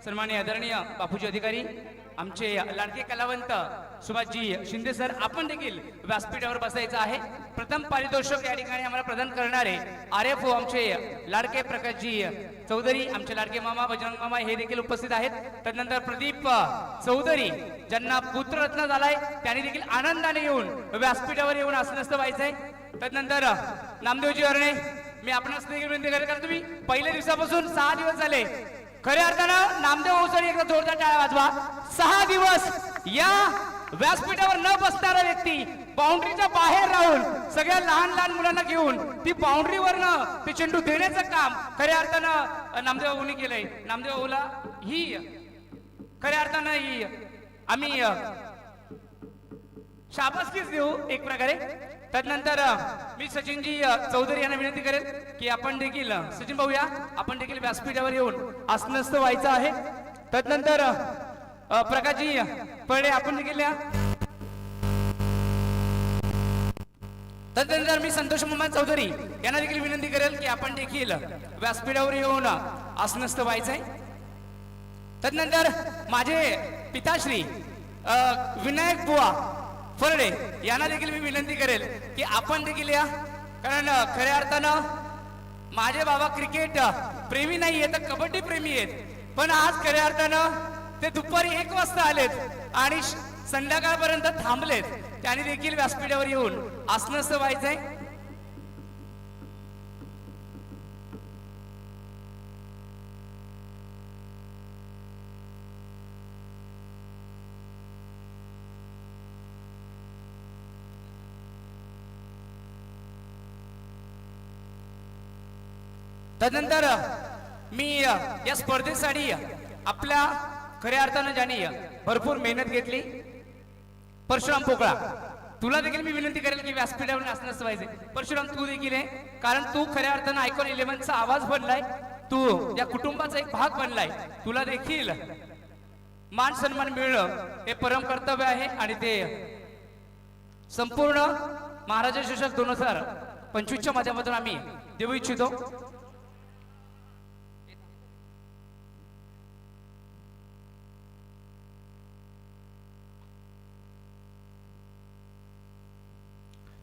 सन्माननीय आदरणीय बापूजी अधिकारी, आमचे लाडके कलावंत सुभाषजी शिंदे सर, आपण देखील व्यासपीठावर बसायचं आहे. प्रथम पारितोषिक या ठिकाणी आम्हाला प्रदान करणारे RFO आमचे लाडके प्रकाशजी चौधरी, आमचे लाडके मामा बजरंग मामा हे देखील उपस्थित आहेत. त्यानंतर प्रदीप चौधरी ज्यांना पुत्ररत्न झालाय त्यांनी देखील आनंदाने येऊन व्यासपीठावर येऊन आसनस्थ व्हायचंय. त्यानंतर नामदेवजी अरणे, मी आपणास देखील विनंती करेन, कारण तुम्ही पहिल्या दिवसापासून 6 दिवस झाले, खऱ्या अर्थानं नामदेव अवसरी एकदा जोरदार टाळ्या वाजवा. 6 दिवस या व्यासपीठावर न बसणारा व्यक्ती बाउंड्रीच्या बाहेर राहून सगळ्या लहान लहान मुलांना घेऊन ती बाउंड्रीवरनं ते चेंडू देण्याचं काम खऱ्या अर्थानं नामदेव भाऊनी केलंय. नामदेव भाऊला ही खऱ्या अर्थानं ही आम्ही शाबासकीच देऊ एक प्रकारे. त्यानंतर मी सचिनजी चौधरी यांना विनंती करेन की आपण देखील, सचिन भाऊ या, आपण देखील व्यासपीठावर येऊन आसनस्थ व्हायचं आहे. त्यानंतर प्रकाशजी पडे आपण देखील या. त्यानंतर मी संतोष मामा चौधरी यांना देखील विनंती करेल की आपण देखील व्यासपीठावर येऊन आसनस्थ व्हायचंय. त्यानंतर माझे पिताश्री विनायक बुवा फरडे यांना देखील मी विनंती करेल की आपण देखील या, कारण खऱ्या अर्थानं माझे बाबा क्रिकेट प्रेमी नाही आहेत तर कबड्डी प्रेमी आहेत, पण आज खऱ्या अर्थानं ते दुपारी 1 वाजता आलेत आणि संध्याकाळपर्यंत थांबलेत. त्यांनी देखील व्यासपीठावर येऊन आसनस्थ व्हायचंय. त्यानंतर मी या स्पर्धेसाठी आपल्या खऱ्या अर्थानं ज्यांनी भरपूर मेहनत घेतली, परशुराम पोकळा, तुला देखील मी विनंती करेल की व्यासपीठावर आसनस्थ व्हायचे. परशुराम तू देखील आहे, कारण तू खऱ्या अर्थानं आयकॉन 11चा आवाज बनलाय, तू या कुटुंबाचा एक भाग बनलाय. तुला देखील मान सन्मान मिळणं हे परम कर्तव्य आहे आणि ते संपूर्ण महाराजा चषक 2025च्या माध्यमातून आम्ही देऊ इच्छितो.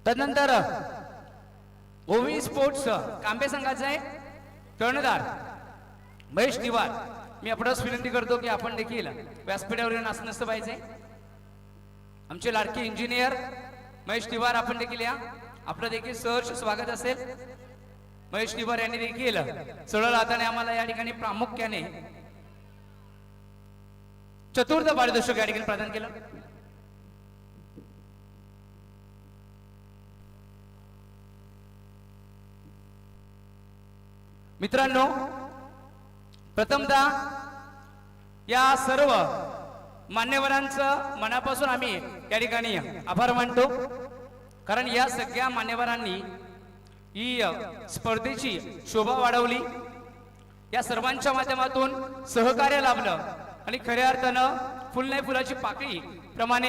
त्यानंतर ओवी स्पोर्ट्स कांबे संघाचा आहे कर्णधार महेश तिवार, मी आपणास विनंती करतो की आपण देखील व्यासपीठावर येऊन आसनस्थ व्हायचे. आमचे लाडके इंजिनियर महेश तिवार, आपण देखील या, आपलं देखील सहर्ष स्वागत असेल. महेश तिवार यांनी देखील सरळ हाताने आम्हाला या ठिकाणी प्रामुख्याने चतुर्थ पारितोषिक या ठिकाणी प्रदान केलं. मित्रांनो, प्रथमतः या सर्व मान्यवरांचं मनापासून आम्ही या ठिकाणी आभार मानतो, कारण या सगळ्या मान्यवरांनी ही स्पर्धेची शोभा वाढवली. या सर्वांच्या माध्यमातून सहकार्य लाभलं आणि खऱ्या अर्थानं फुल नाही फुलाची पाकळी प्रमाणे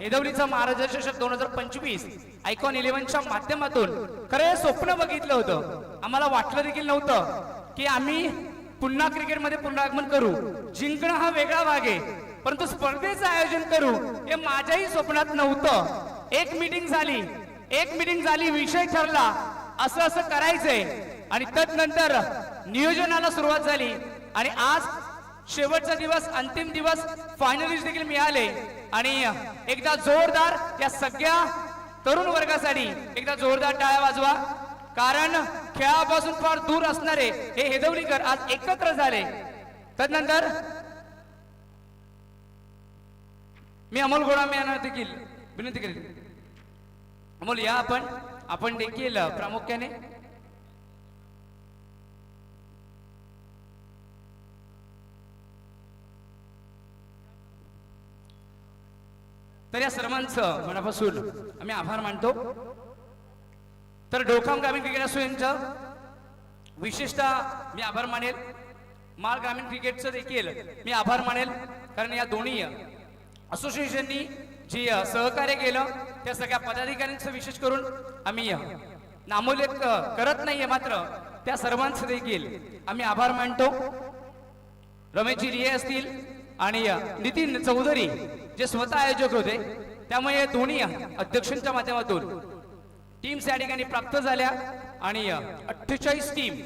हेदवलीचा महाराजा चषक 2025 आयकॉन 11च्या माध्यमातून खरं स्वप्न बघितलं होतं. आम्हाला वाटलं देखील नव्हतं की आम्ही पुन्हा क्रिकेटमध्ये पुनरागमन करू. जिंकणं हा वेगळा भाग आहे, परंतु स्पर्धेचं आयोजन करू हे माझ्याही स्वप्नात नव्हतं. एक मीटिंग झाली, विषय ठरला, असं असं करायचंय आणि त्यानंतर नियोजनाला सुरुवात झाली आणि आज शेवटचा दिवस, अंतिम दिवस, फायनलिस्ट देखील मिळाले. आणि एकदा जोरदार या सगळ्या तरुण वर्गासाठी एकदा जोरदार टाळ्या वाजवा, कारण खेळापासून फार दूर असणारे हे हेदवलीकर आज एकत्र झाले. त्यानंतर मी अमोल गोडामे यांना देखील विनंती करेन, अमोल या, आपण देखील प्रामुख्याने तर या सर्वांचं मनापासून आम्ही आभार मानतो. तर डोकाम ग्रामीण क्रिकेट असोसिएशनचं विशेषतः मी आभार मानेल. माळ ग्रामीण क्रिकेटचं देखील मी आभार मानेल, कारण या दोन्ही असोसिएशननी जी सहकार्य केलं त्या सगळ्या पदाधिकाऱ्यांचं विशेष करून आम्ही नामोल्लेख करत नाहीये, मात्र त्या सर्वांचं देखील आम्ही आभार मानतो. रमेशजी रिये असतील आणि नितीन चौधरी जे स्वतः आयोजक होते, त्यामुळे दोन्ही अध्यक्षांच्या माध्यमातून टीम्स या ठिकाणी प्राप्त झाल्या आणि 48 टीम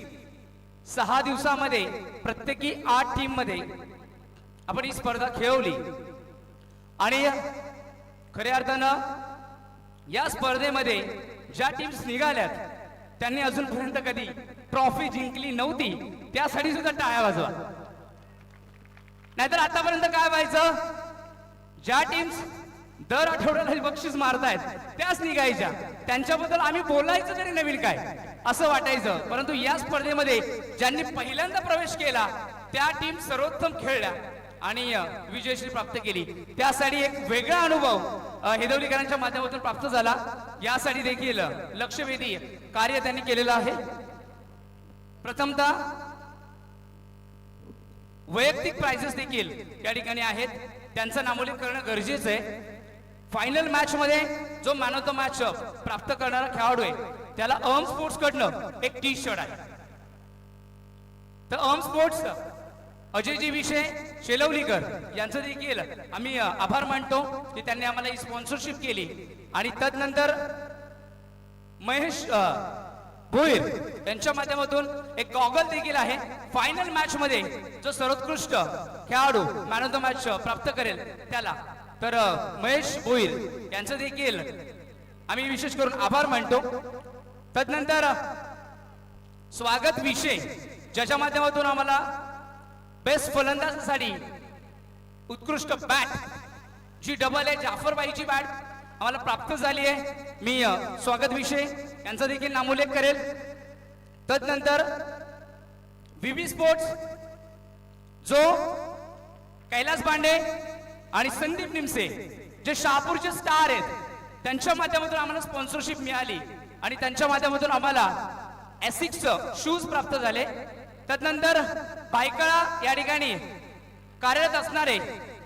6 दिवसामध्ये प्रत्येकी 8 टीम मध्ये आपण ही स्पर्धा खेळवली आणि खऱ्या अर्थानं या स्पर्धेमध्ये ज्या टीम्स निघाल्यात त्यांनी अजूनपर्यंत कधी ट्रॉफी जिंकली नव्हती, त्यासाठी सुद्धा टाळ्या वाजवा. नाहीतर आतापर्यंत काय व्हायचं, ज्या टीम्स दर आठवड्याला बक्षीस मारतायत त्याच निघायच्या, त्यांच्याबद्दल आम्ही बोलायचं तरी नवीन काय असं वाटायचं. परंतु या स्पर्धेमध्ये ज्यांनी पहिल्यांदा प्रवेश केला त्या टीम सर्वोत्तम खेळल्या आणि विजयश्री प्राप्त केली. त्यासाठी एक वेगळा अनुभव हेदवलीकरांच्या माध्यमातून प्राप्त झाला. यासाठी देखील लक्षवेधी कार्य त्यांनी केलेलं आहे. प्रथमतः वैयक्तिक प्राइजेस देखील या ठिकाणी आहेत, त्यांचं नामोल्लेख करणं गरजेचं आहे. फायनल मॅच मध्ये जो मॅन ऑफ द मॅच प्राप्त करणारा खेळाडू आहे त्याला अहम स्पोर्ट्स कडनं एक टी शर्ट आहे. तर अहम स्पोर्ट्स अजयजी विषय शेलवलीकर यांचं देखील आम्ही आभार मानतो की त्यांनी आम्हाला ही स्पॉन्सरशिप केली. आणि तदनंतर महेश भोईर यांच्या माध्यमातून एक गॉगल देखील आहे. फायनल मॅच मध्ये जो सर्वोत्कृष्ट खेळाडू मॅन ऑफ द मॅच प्राप्त करेल त्याला, तर महेश भोईर यांचं देखील आम्ही विशेष करून आभार मानतो. तदनंतर स्वागत विषय ज्याच्या माध्यमातून आम्हाला बेस्ट फलंदाजासाठी उत्कृष्ट बॅट जी डबल आहे जाफरबाईची बॅट आम्हाला प्राप्त झाली आहे. मी स्वागत विषय यांचा देखील नामोल्लेख करेल. तदनंतर व्हीबी स्पोर्ट्स जो कैलास बांडे आणि संदीप निमसे जे शहापूरचे स्टार आहेत त्यांच्या माध्यमातून आम्हाला स्पॉन्सरशिप मिळाली आणि त्यांच्या माध्यमातून आम्हाला एसिक्स शूज प्राप्त झाले. तदनंतर भायखळा या ठिकाणी कार्यरत असणारे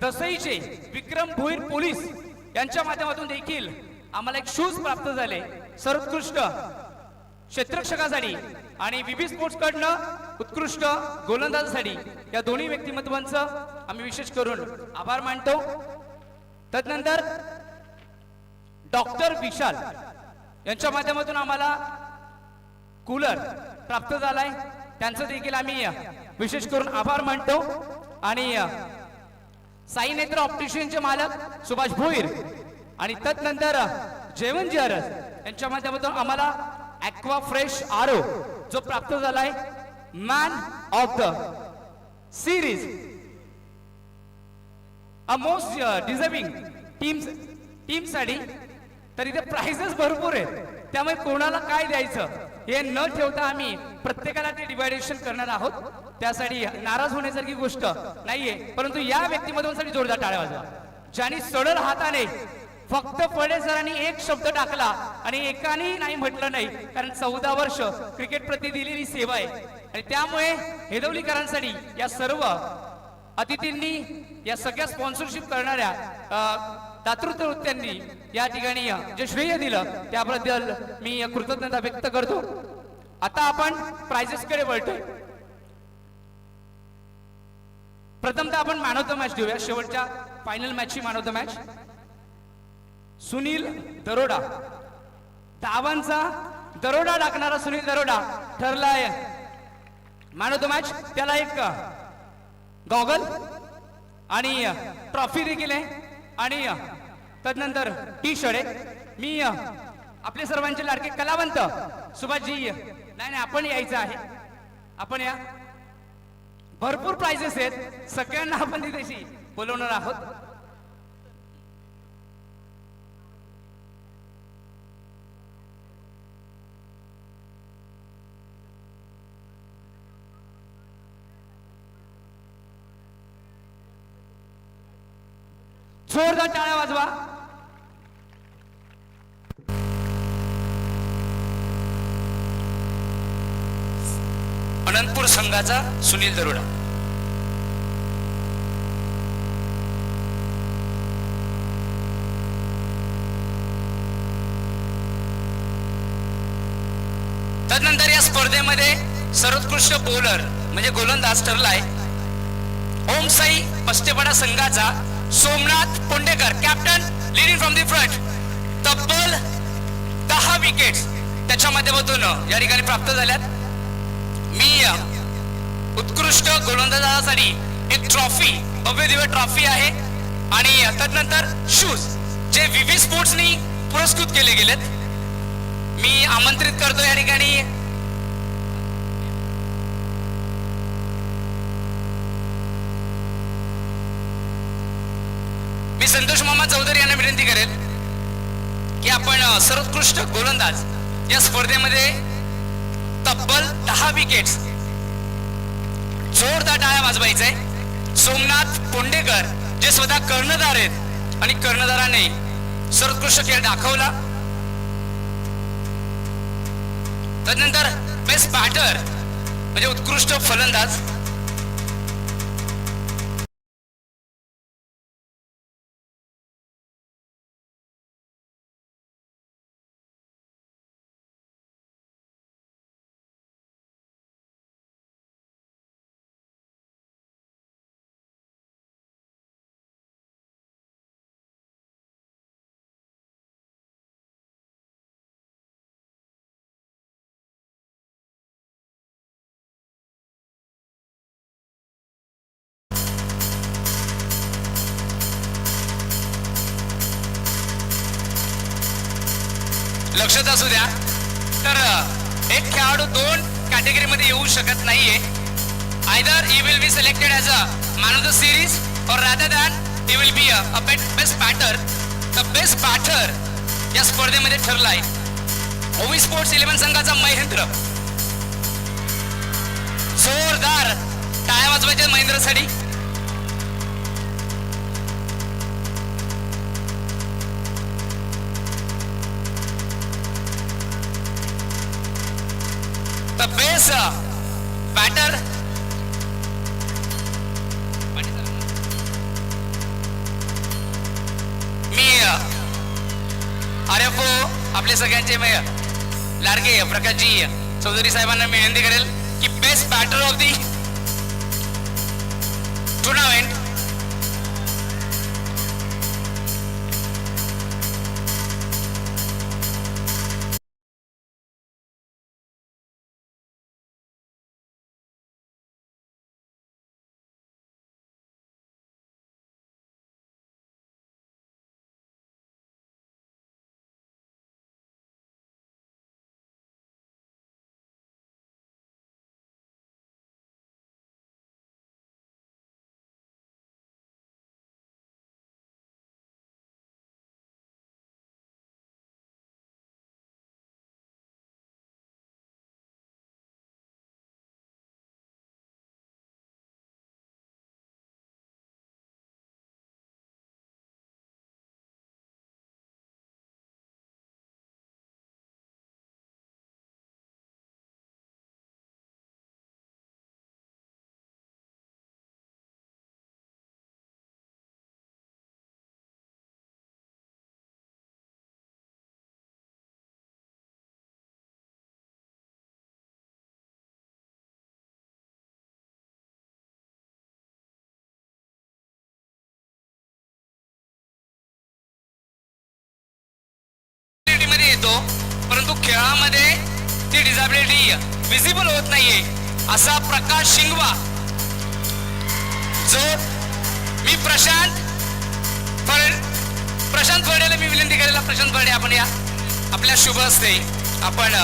दसईचे विक्रम भोईर पोलीस यांच्या माध्यमातून देखील आम्हाला एक शूज प्राप्त झाले सर्वोत्कृष्ट क्षेत्ररक्षकासाठी आणि व्हीबी स्पोर्ट्स कडनं उत्कृष्ट गोलंदाजासाठी. या दोन्ही व्यक्तिमत्वांचं आम्ही विशेष करून आभार मानतो. तदनंतर डॉक्टर विशाल यांच्या माध्यमातून आम्हाला कूलर प्राप्त झालाय, त्यांचं देखील आम्ही विशेष करून आभार मानतो. आणि साई नेत्र ऑप्टिशियनचे मालक सुभाष भोईर आणि तदनंतर जेवणजी अरस यांच्या माध्यमातून आम्हाला ॲक्वा फ्रेश आरो जो प्राप्त झालाय man of the series, a most deserving टीमसाठी. तर इथे प्राइजेस भरपूर आहेत, त्यामुळे कोणाला काय द्यायचं हे न ठेवता आम्ही प्रत्येकाला ते डिवायडेशन करणार आहोत. त्यासाठी नाराज होण्यासारखी गोष्ट नाहीये, परंतु या व्यक्तिमत्वांसाठी जोरदार टाळ्या वाजवा ज्यांनी सरळ हाताने फक्त फळे सरांनी एक शब्द टाकला आणि एकाने नाही म्हटलं नाही, कारण 14 वर्ष क्रिकेट प्रति दिलेली सेवा आहे. आणि त्यामुळे हेदवलीकरांसाठी या सर्व अतिथींनी या सगळ्या स्पॉन्सरशिप करणाऱ्या दातृत्व वृत्त्यांनी या ठिकाणी जे श्रेय दिलं त्याबद्दल मी कृतज्ञता व्यक्त करतो. आता आपण प्राइजेस कडे वळतोय. प्रथमतः आपण मॅन ऑफ द मॅच देऊया. शेवटच्या फायनल मॅचची man of the match Sunil Daroda, धावांचा दरोडा टाकणारा सुनील दरोडा ठरलाय मॅन ऑफ द मॅच. त्याला एक गॉगल आणि ट्रॉफी देखील आहे आणि तदनंतर टी शर्ट आहे. मी आपले सर्वांचे लाडके कलावंत सुभाषजी, नाही आपण यायचं आहे, आपण या. भरपूर प्राइजेस आहेत, सगळ्यांना आपण तिथेशी बोलवणार आहोत. जोरदार टाळ्या वाजवा. अनंतपूर संघाचा सुनील दरोडा. तदनंतर या स्पर्धेमध्ये सर्वोत्कृष्ट बॉलर म्हणजे गोलंदाज ठरलाय ओम साई पस्टेपाडा संघाचा Somnath Pondekar captain leading from the front तब्बल 10 विकेट्स त्याच्या माध्यमातून या ठिकाणी प्राप्त झाल्यात. मी उत्कृष्ट गोलंदाजासाठी एक ट्रॉफी भव्य दिव्य ट्रॉफी आहे आणि तदनंतर शूज जे विवी स्पोर्ट्सनी पुरस्कृत केले गेलेत. मी आमंत्रित करतो या ठिकाणी मी संतोष मामा चौधरी यांना विनंती करेल की आपण सर्वोत्कृष्ट गोलंदाज या स्पर्धेमध्ये तब्बल 10 विकेट्स जोरदार टाळ्या वाजवायचे. सोमनाथ पोंडेकर जे स्वतः कर्णधार आहेत आणि कर्णधाराने सर्वोत्कृष्ट खेळ दाखवला. तदनंतर बेस्ट बॅटर म्हणजे उत्कृष्ट फलंदाज लक्षात असू द्या. तर एक खेळाडू 2 कॅटेगरीमध्ये येऊ शकत नाहीये. Either he will be selected as a man of the series or rather than he will be a best batter. The best batter या स्पर्धेमध्ये ठरलाय ओवी स्पोर्ट्स 11 संघाचा महेंद्र. जोरदार टाळ्या वाजवायच्या महेंद्रसाठी. The best batter me RFO आपले सगळ्यांचे लाडके प्रकाशजी चौधरी साहेबांना मी विनंती करेल की best batter of the tournament परंतु खेळामध्ये ती डिझॅबिलिटी विजिबल होत नाहीये असा प्रकाश शिंगवा जो मी प्रशांत फळेला मी विनंती करेल. प्रशांत फळे आपण या आपल्या शुभ हस्ते आपण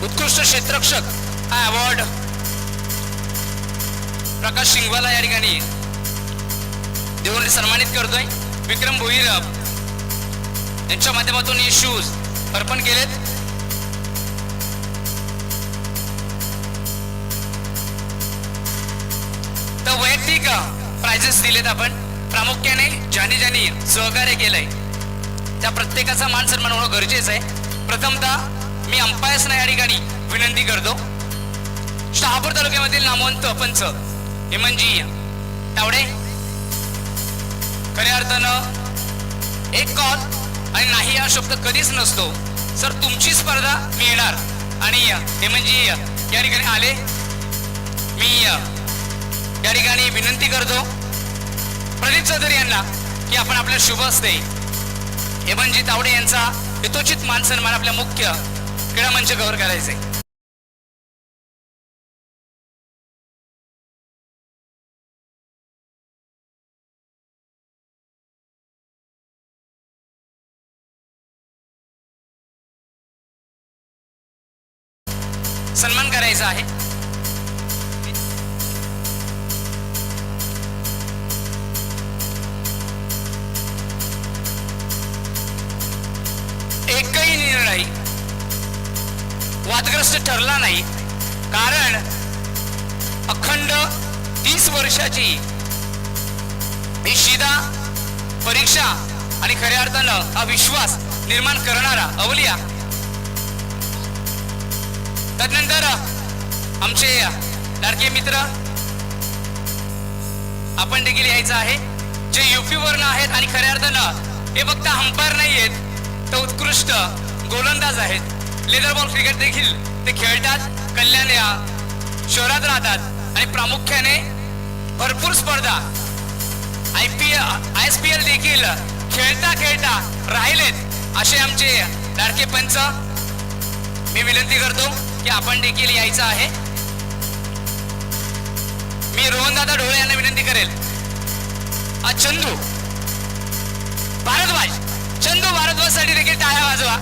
उत्कृष्ट क्षेत्ररक्षक हा अवॉर्ड प्रकाश शिंगवाला या ठिकाणी देऊन सन्मानित करतोय. विक्रम भोईर यांच्या माध्यमातून हे शूज अर्पण केलेत. तर वैयक्तिक प्राइजेस दिलेत आपण. प्रामुख्याने ज्यांनी सहकार्य केलंय त्या प्रत्येकाचा मान सन्मान होणं गरजेचं आहे. प्रथमतः मी अंपायर्सना या ठिकाणी विनंती करतो. शहापूर तालुक्यामधील नामवंत पंच हेमंतजी तावडे खऱ्या अर्थानं एक कॉल आणि नाही हा शब्द कधीच नसतो. सर तुमची स्पर्धा मी येणार आणि हेमंतजी या ठिकाणी आले. मी या ठिकाणी विनंती करतो चौधरी यांना की आपण आपल्या शुभ हस्ते हेमंतजी तावडे यांचा यथोचित मान सन्मान आपल्या मुख्य क्रीडा मंच गौर करायचे. सन्मान करायचा आहे. एकही निर्णय वादग्रस्त ठरला नाही, कारण अखंड 30 वर्षाची ही शिदा परीक्षा आणि खऱ्या अर्थानं हा विश्वास निर्माण करणारा अवलिया. तदनंतर आमचे लाडके मित्र आपण देखील यायचं आहे, जे युपी वरनं आहेत आणि खऱ्या अर्थानं हे फक्त अंपायर नाही आहेत, तर उत्कृष्ट गोलंदाज आहेत. लेदर बॉल क्रिकेट देखील ते खेळतात, कल्याण या शहरात राहतात आणि प्रामुख्याने भरपूर स्पर्धा ISPL देखील खेळता खेळता राहिलेत असे आमचे लाडके पंच. मी विनंती करतो की आपण देखील यायचं आहे. मी रोहनदादा ढोळे यांना विनंती करेल. चंदू भारद्वाज साठी देखील टाळ्या वाजवा.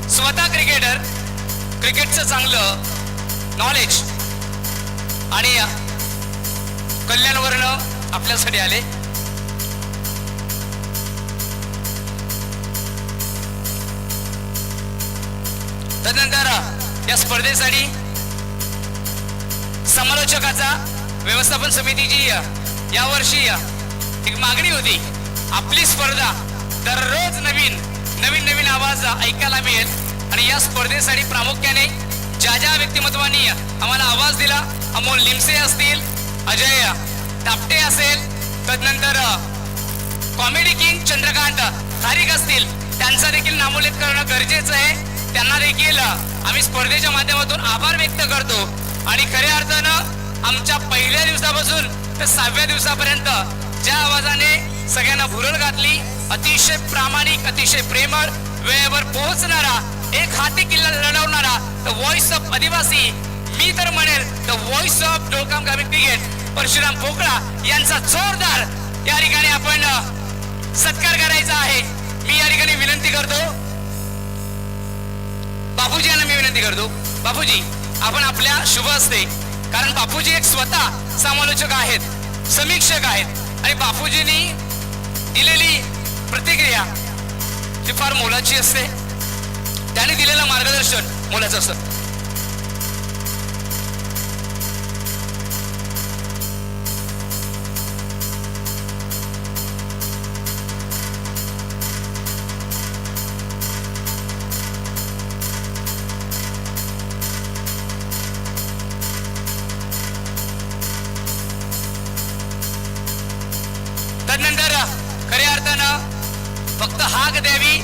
स्वतः क्रिकेटर, क्रिकेटचं चांगलं नॉलेज आणि कल्याणवरनं आपल्यासाठी आले. तदनंतर या स्पर्धेसाठी समालोचकाचा व्यवस्थापन समितीची यावर्षी एक मागणी होती. आपली स्पर्धा दररोज नवीन आवाज ऐकायला मिळेल आणि या स्पर्धेसाठी प्रामुख्याने ज्या व्यक्तिमत्वांनी आम्हाला आवाज दिला, अमोल लिमसे असतील, अजय तापटे असेल, तदनंतर कॉमेडी किंग चंद्रकांत खारीक असतील, त्यांचा देखील नामोल्लेख करणं गरजेचं आहे. त्यांना देखील आम्ही स्पर्धेच्या माध्यमातून आभार व्यक्त करतो आणि खऱ्या अर्थानं आमच्या पहिल्या दिवसापासून तर 6व्या दिवसापर्यंत ज्या आवाजाने सगळ्यांना भुरळ घातली, अतिशय प्रामाणिक, अतिशय प्रेमळ, वेळेवर पोहोचणारा, एक हाती किल्ला लढवणारा, द व्हॉइस ऑफ आदिवासी, मी तर म्हणेल द व्हॉइस ऑफ डोळकाम ग्रामीण क्रिकेट परशुराम पोकळा यांचा जोरदार या ठिकाणी आपण सत्कार करायचा आहे. मी या ठिकाणी विनंती करतो बापूजी यांना, मी विनंती करतो बापूजी आपण आपल्या शुभ हस्ते, कारण बापूजी एक स्वतः समालोचक आहेत, समीक्षक आहेत आणि बापूजींनी दिलेली प्रतिक्रिया जी फार मोलाची असते, त्यांनी दिलेलं मार्गदर्शन मोलाचं असतं. तदनंतर खऱ्या अर्थानं फक्त हाक द्यावी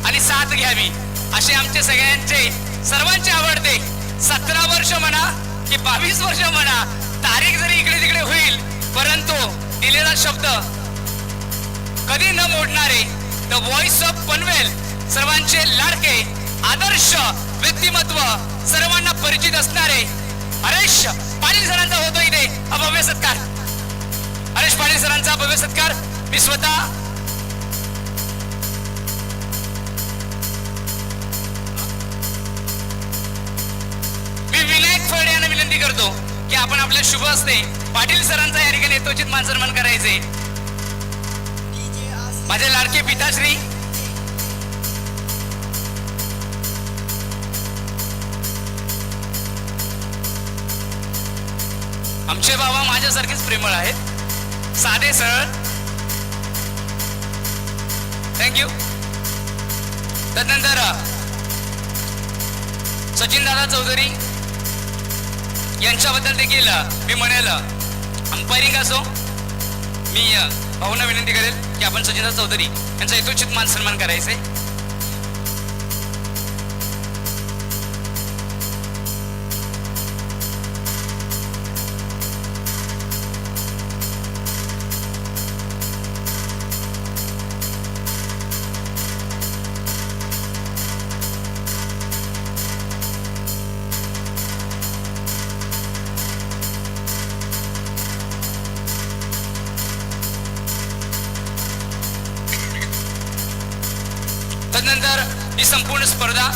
आणि साथ घ्यावी असे आमचे सर्वांचे आवडते. 17 वर्ष म्हणा की 22 वर्ष म्हणा, तारीख जरी इकडे तिकडे होईल, परंतु दिलेला शब्द कधी न मोडणारे द व्हॉइस ऑफ पनवेल, सर्वांचे लाडके आदर्श व्यक्तिमत्व, सर्वांना परिचित असणारे हरेश पाटील सरांचा होतो इथे भव्य सत्कार. हरेश पाटील सरांचा भव्य सत्कार. मी स्वतः विनायक फळे यांना विनंती करतो की आपण आपल्या शुभ हस्ते पाटील सरांचा या ठिकाणी यथोचित मान सन्मान करायचे. माझे लाडके पिताश्री आमचे बाबा माझ्यासारखेच प्रेमळ आहेत, साधे सरळ. थँक्यू. तदनंतर सचिन दादा चौधरी यांच्याबद्दल देखील मी म्हणेल, अंपायरिंग असो, मी भाऊंना विनंती करेल की आपण सचिनदादा चौधरी यांचा यथोचित मान सन्मान करायचे. तदनंतर ही संपूर्ण स्पर्धा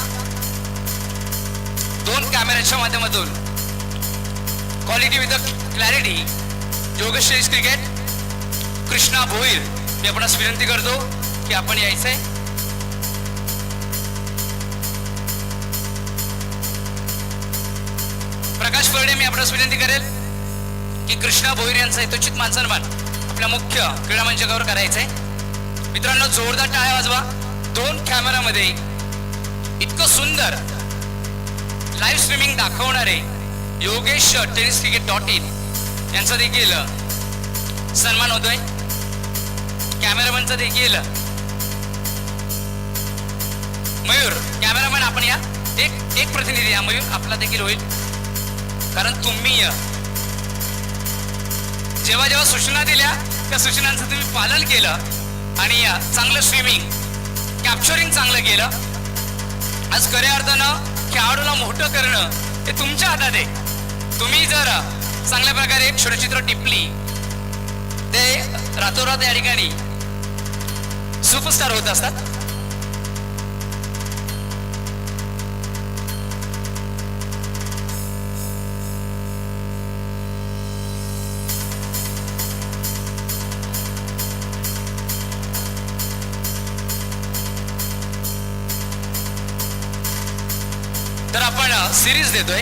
2 कॅमेऱ्याच्या माध्यमातून quality with clarity Yogesh cricket Krishna Bhoir मी आपणास विनंती करतो की आपण यायचंय. प्रकाश परडे मी आपणास विनंती करेल की कृष्णा भोईर यांचा यथोचित मानसन्मान आपल्या मुख्य क्रीडा मंचावर करायचंय. मित्रांनो, जोरदार टाळ्या वाजवा. 2 कॅमेरामध्ये इतकं सुंदर लाईव्ह स्ट्रीमिंग दाखवणारे योगेश टेनिस क्रिकेट.in यांचा देखील सन्मान होतोय. कॅमेरामॅनचा देखील. मयूर कॅमेरामॅन आपण या, एक प्रतिनिधी या मयूर, आपला देखील होईल. कारण तुम्ही जेव्हा जेव्हा सूचना दिल्या त्या सूचनांचं तुम्ही पालन केलं आणि चांगलं स्ट्रीमिंग कॅप्चरिंग चांगलं केलं. आज खऱ्या अर्थानं खेळाडूला मोठं करणं हे तुमच्या हातात आहे. तुम्ही जर चांगल्या प्रकारे एक क्षणचित्र टिपली ते रातोरात या ठिकाणी सुपरस्टार होत असतात. तर आपण सिरीज देतोय.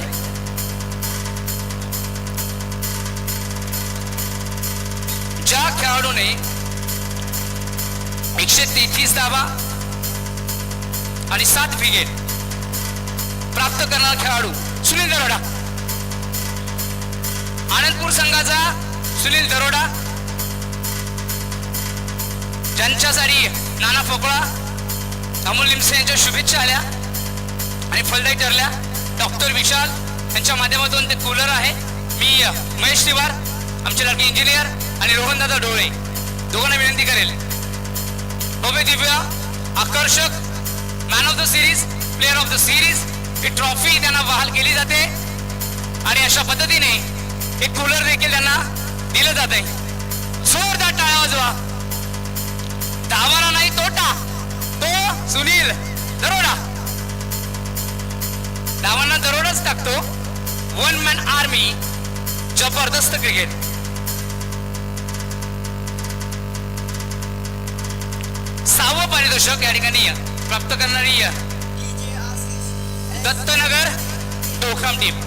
ज्या खेळाडूने 133 धावा आणि 7 विकेट प्राप्त करणारा खेळाडू सुनील दरोडा. आनंदपूर संघाचा सुनील दरोडा, ज्यांच्यासाठी नाना फोकळा अमोल लिमसे यांच्या शुभेच्छा आल्या आणि फलदायी ठरल्या. डॉक्टर विशाल यांच्या माध्यमातून ते कूलर आहे. मी महेश तिवार, आमचे लडके इंजिनियर आणि रोहनदादा डोळे दोघांना विनंती करेल. भव्य दिव्य आकर्षक man of the series, player of the series he trophy त्यांना बहाल केली जाते आणि अशा पद्धतीने एक कूलर देखील त्यांना दिलं जाते. जोरदार टाळ्या वाजवा. धावाला नाही तोटा, तो सुनील दरोडा. धावांना दरोडाच टाकतो. 1 मॅन आर्मी. जबरदस्त क्रिकेट. सहावं पारितोषिक या ठिकाणी प्राप्त करणारी दत्तनगर डोकराम टीम.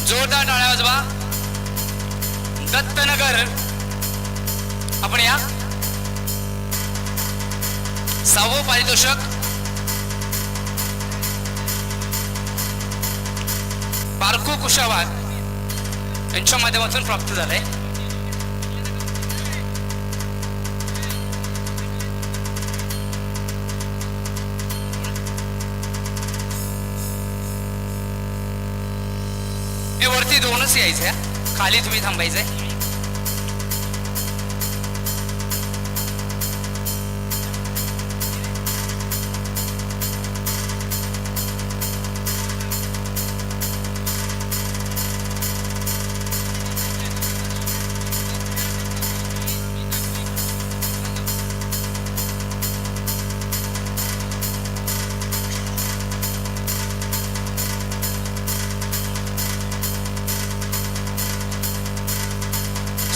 जोरदार टाळ्या वाजवा. दत्तनगर आपण या. 6वं पारितोषिक बारकू कुशावाग यांच्या माध्यमातून प्राप्त झालंय. हे वरती 2च यायचंय, खाली तुम्ही थांबायचंय.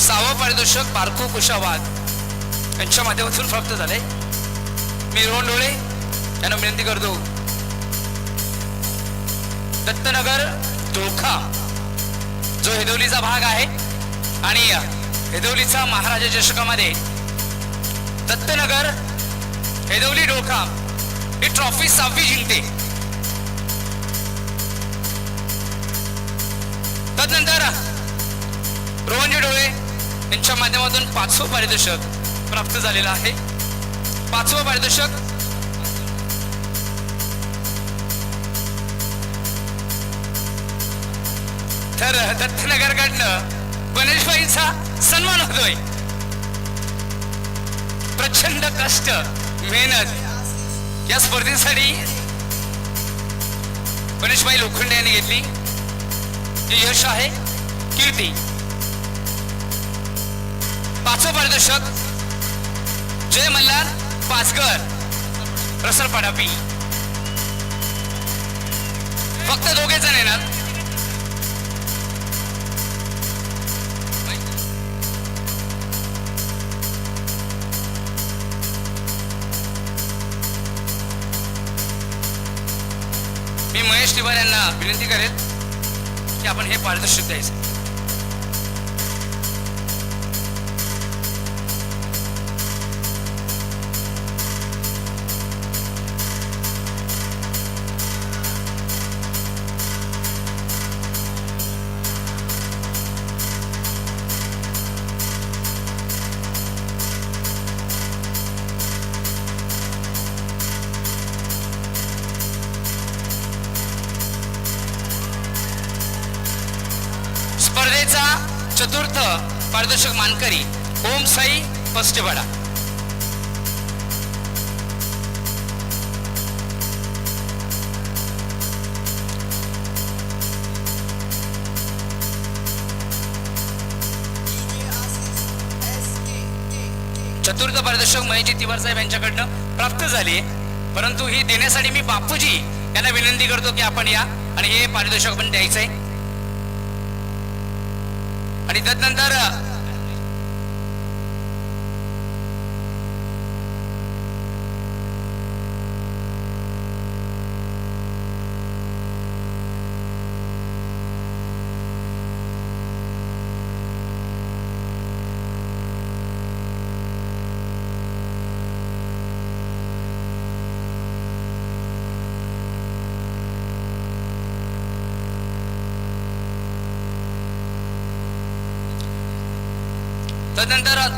सहावं पारितोषिक बारकू कुशावाग यांच्या माध्यमातून प्राप्त झाले. मी रोहन डोळे यांना विनंती करतो. दत्तनगर धोखा जो हेदवलीचा भाग आहे आणि हेदवलीचा महाराजा चषकामध्ये दत्तनगर हेदवली डोखा ही ट्रॉफी 6वी जिंकते. तदनंतर रोहनजी डोळे यांच्या माध्यमातून 5वं पारितोषिक प्राप्त झालेलं आहे. 5वं पारितोषिक तर दत्तनगरकडनं गणेशबाईंचा सन्मान होतोय. प्रचंड कष्ट मेहनत या स्पर्धेसाठी गणेशबाई लोखंडे यांनी घेतली. हे यश आहे, कीर्ती. 5वं पारितोषिक जय मल्हार पाचघर रसलपाडा बी. फक्त दोघे जण येणार. मी महेश तिवार यांना विनंती करेल की आपण हे पारितोषिक द्यायचं. स्पर्धेचा चतुर्थ पारितोषिक मानकरी ओम साई पस्टेवाडा. चतुर्थ पारितोषिक महेशजी तिवार साहेब यांच्याकडनं प्राप्त झाली, परंतु ही देण्यासाठी मी बापूजी यांना विनंती करतो की आपण या आणि हे पारितोषिक आपण द्यायचंय. आणि तदनंतर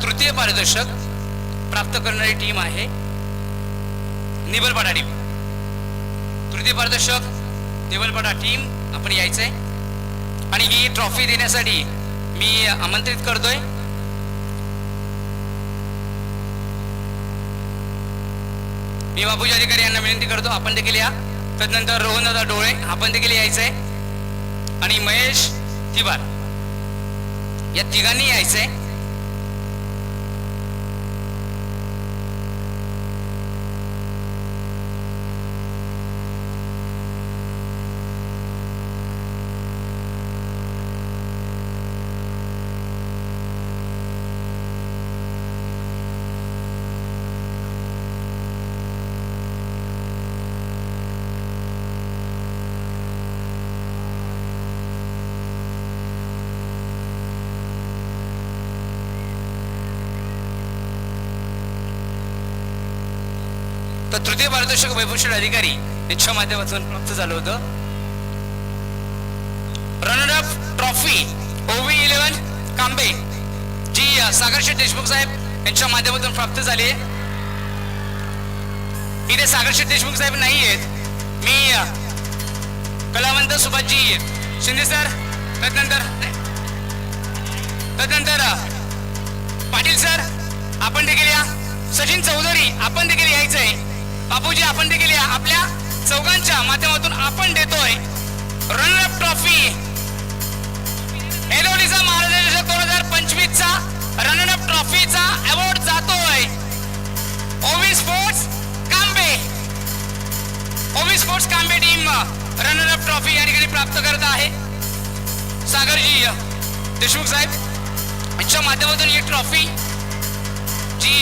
तृतीय पारितोषिक प्राप्त करणारी टीम आहे निबलपाडा टीम. तृतीय पारितोषिक निबलपाडा टीम आपण यायचंय आणि ही ट्रॉफी देण्यासाठी मी आमंत्रित करतोय मी बापूजी अधिकारी यांना विनंती करतो आपण देखील या. तदनंतर रोहनदादा डोळे आपण देखील यायचंय आणि महेश तिवार या तिघांनी यायचंय. तर तृतीय पारितोषिक वैभवशील अधिकारी यांच्या माध्यमातून प्राप्त झालं होतं. Runner up trophy OV11 Kambe जी सागरशेठ देशमुख साहेब यांच्या माध्यमातून प्राप्त झाली. इथे सागरशेठ देशमुख साहेब नाही आहेत. मी कलावंत सुभाषजी शिंदे सर, तदनंतर पाटील सर आपण देखील या. सचिन चौधरी आपण देखील यायचंय. बापूजी आपण देखील या. आपल्या चौघांच्या माध्यमातून आपण देतोय रनर अप ट्रॉफी एलोलीचा महाराष्ट्र 2025 चा रनर अप ट्रॉफीचा अवॉर्ड जातोय ओवी स्पोर्ट्स कांबे. ओवी sports Kambe team runner up trophy या ठिकाणी प्राप्त करत आहे. सागरजी देशमुख साहेब यांच्या माध्यमातून ही ट्रॉफी जी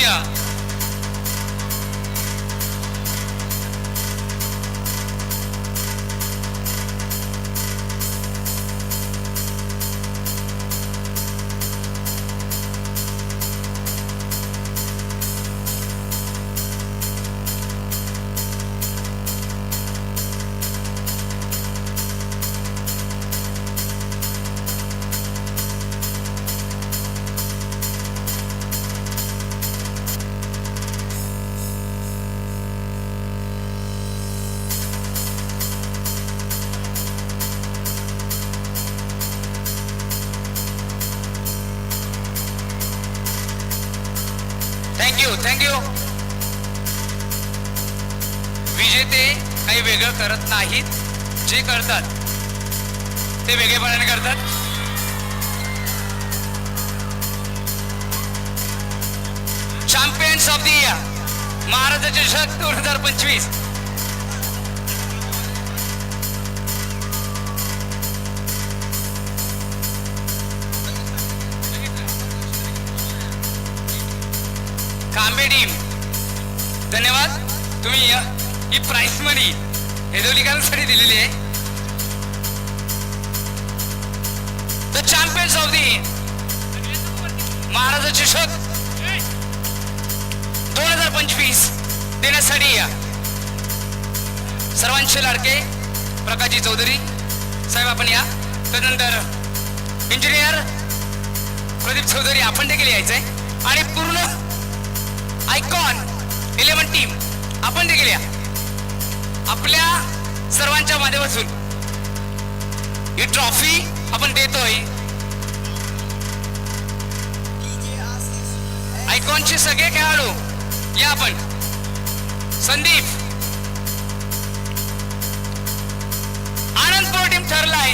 थँक्यू. विजेते काही वेगळं करत नाहीत, जे करतात ते वेगळेपणाने करतात. चॅम्पियन्स ऑफ द महाराजाचे चषक 2025. कांबे टीम धन्यवाद. तुम्ही ही प्राइस मनी हेदोलीकरांसाठी दिलेली आहे. द चॅम्पियन्स ऑफ दी महाराजाचे चषक 2025 देण्यासाठी सर्वांचे लाडके प्रकाशजी चौधरी साहेब आपण या. त्यानंतर इंजिनियर प्रदीप चौधरी आपण देखील यायचंय. आणि पूर्ण आयकॉन 11 टीम आपण देखील या. आपल्या सर्वांच्या माध्यमातून ही ट्रॉफी आपण देतोय. आयकॉनचे सगळे खेळाडू या. आपण संदीप आनंदपूर टीम ठरलाय